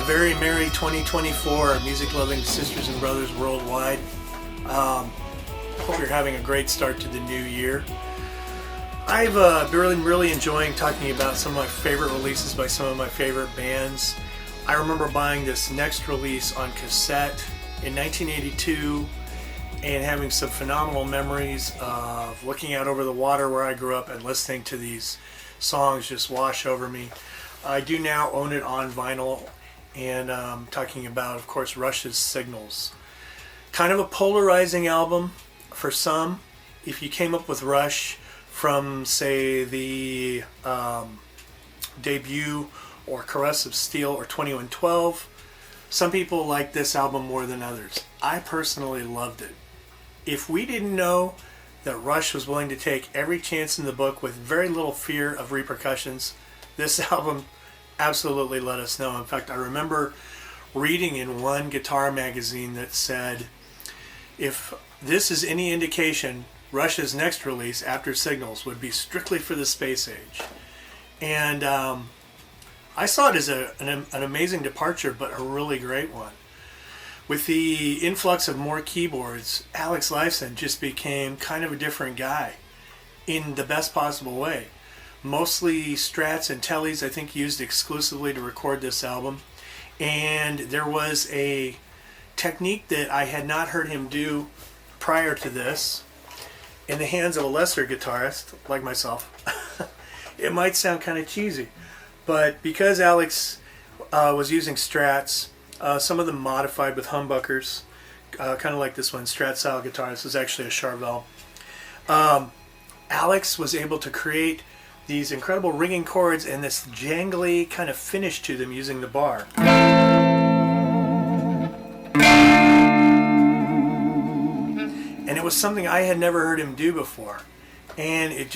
very merry 2024, music-loving sisters and brothers worldwide. Hope you're having a great start to the new year. I've been really enjoying talking about some of my favorite releases by some of my favorite bands. I remember buying this next release on cassette in 1982 and having some phenomenal memories of looking out over the water where I grew up and listening to these songs just wash over me. I do now own it on vinyl, and talking about, of course, Rush's Signals. Kind of a polarizing album for some. If you came up with Rush from, say, the debut or Caress of Steel or 2112, some people like this album more than others. I personally loved it. If we didn't know that Rush was willing to take every chance in the book with very little fear of repercussions, this album absolutely let us know. In fact, I remember reading in one guitar magazine that said, if this is any indication, Rush's next release after Signals would be strictly for the space age. And I saw it as an amazing departure, but a really great one. With the influx of more keyboards, Alex Lifeson just became kind of a different guy in the best possible way. Mostly Strats and Tellys, I think, used exclusively to record this album. And there was a technique that I had not heard him do prior to this in the hands of a lesser guitarist like myself. It might sound kind of cheesy, but because Alex was using Strats, some of them modified with humbuckers, kind of like this one, Strat style guitar. This is actually a Charvel. Alex was able to create these incredible ringing chords and this jangly kind of finish to them using the bar. And it was something I had never heard him do before. And it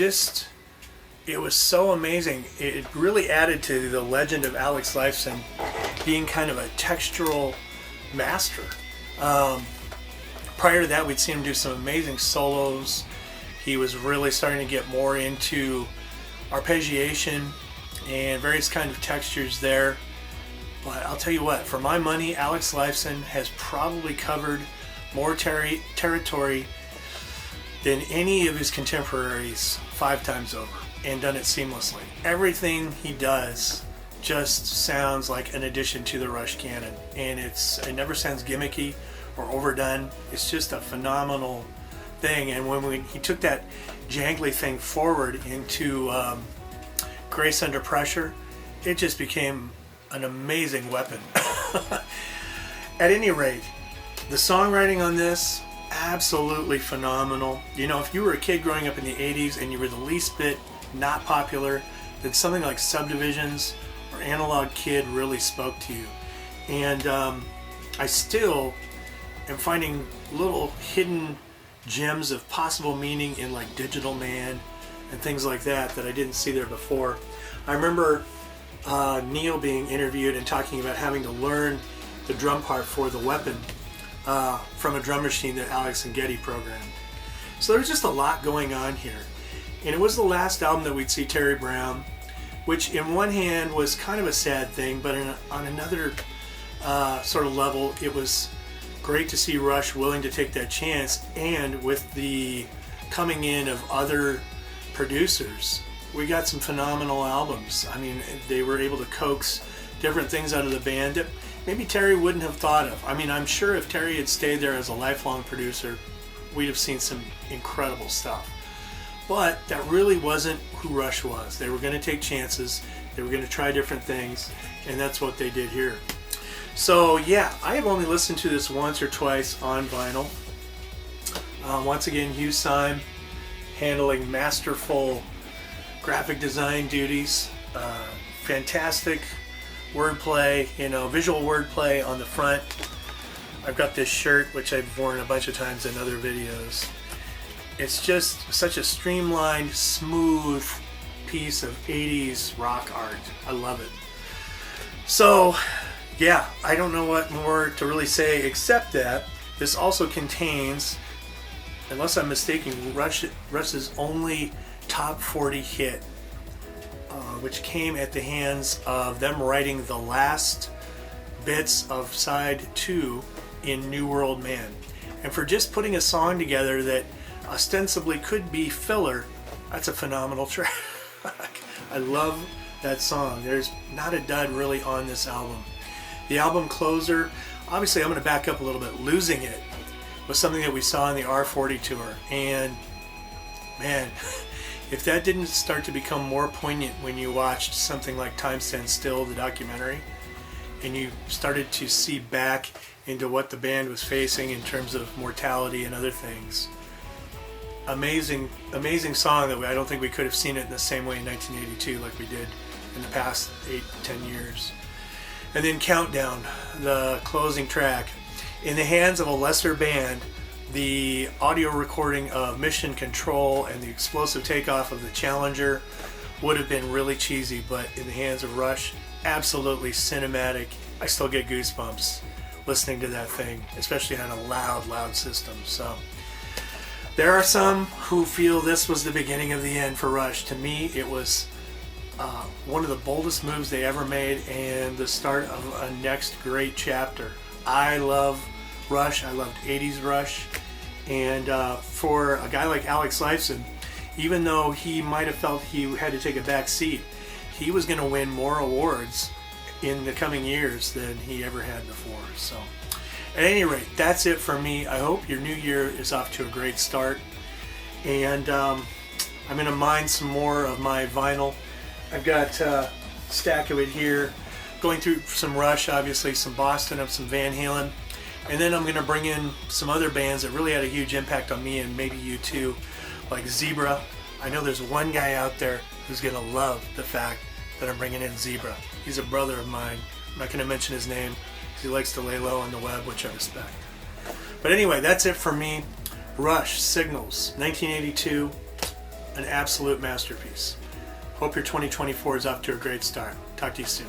was so amazing. It really added to the legend of Alex Lifeson being kind of a textural master. Prior to that, we'd seen him do some amazing solos. He was really starting to get more into arpeggiation and various kind of textures there. But I'll tell you what, for my money, Alex Lifeson has probably covered more territory than any of his contemporaries 5 times over, and done it seamlessly. Everything he does just sounds like an addition to the Rush canon, and it never sounds gimmicky or overdone. It's just a phenomenal thing. And when he took that jangly thing forward into Grace Under Pressure, it just became an amazing weapon. At any rate, the songwriting on this, absolutely phenomenal. You know, if you were a kid growing up in the 80s and you were the least bit not popular, then something like Subdivisions or Analog Kid really spoke to you. And I still am finding little hidden gems of possible meaning in like Digital Man and things like that I didn't see there before. I remember Neil being interviewed and talking about having to learn the drum part for The Weapon from a drum machine that Alex and Getty programmed. So there's just a lot going on here. And it was the last album that we'd see Terry Brown, which in one hand was kind of a sad thing, but on another sort of level, it was great to see Rush willing to take that chance. And with the coming in of other producers, we got some phenomenal albums. I mean, they were able to coax different things out of the band that maybe Terry wouldn't have thought of. I mean, I'm sure if Terry had stayed there as a lifelong producer, we'd have seen some incredible stuff. But that really wasn't who Rush was. They were going to take chances, they were going to try different things, and that's what they did here. So yeah, I have only listened to this once or twice on vinyl. Once again, Hugh Syme handling masterful graphic design duties. Fantastic wordplay, visual wordplay on the front. I've got this shirt, which I've worn a bunch of times in other videos. It's just such a streamlined, smooth piece of 80s rock art. I love it. So, yeah, I don't know what more to really say except that this also contains, unless I'm mistaken, Rush's only top 40 hit, which came at the hands of them writing the last bits of side 2 in New World Man. And for just putting a song together that ostensibly could be filler, that's a phenomenal track. I love that song. There's not a dud really on this album. The album closer, obviously I'm going to back up a little bit. Losing It was something that we saw on the R40 tour, and man, if that didn't start to become more poignant when you watched something like Time Stands Still, the documentary, and you started to see back into what the band was facing in terms of mortality and other things. Amazing song that I don't think we could have seen it in the same way in 1982 like we did in the past 8-10 years. And then Countdown, the closing track. In the hands of a lesser band, the audio recording of Mission Control and the explosive takeoff of the Challenger would have been really cheesy, but in the hands of Rush, absolutely cinematic. I still get goosebumps listening to that thing, especially on a loud system. So there are some who feel this was the beginning of the end for Rush. To me, it was one of the boldest moves they ever made and the start of a next great chapter. I love Rush. I loved 80s Rush. And for a guy like Alex Lifeson, even though he might have felt he had to take a back seat, he was going to win more awards in the coming years than he ever had before. So at any rate, that's it for me. I hope your new year is off to a great start. And I'm going to mine some more of my vinyl. I've got a stack of it here. Going through some Rush, obviously, some Boston, and some Van Halen. And then I'm going to bring in some other bands that really had a huge impact on me and maybe you too, like Zebra. I know there's one guy out there who's going to love the fact that I'm bringing in Zebra. He's a brother of mine. I'm not going to mention his name because he likes to lay low on the web, which I respect. But anyway, that's it for me. Rush, Signals, 1982, an absolute masterpiece. Hope your 2024 is off to a great start. Talk to you soon.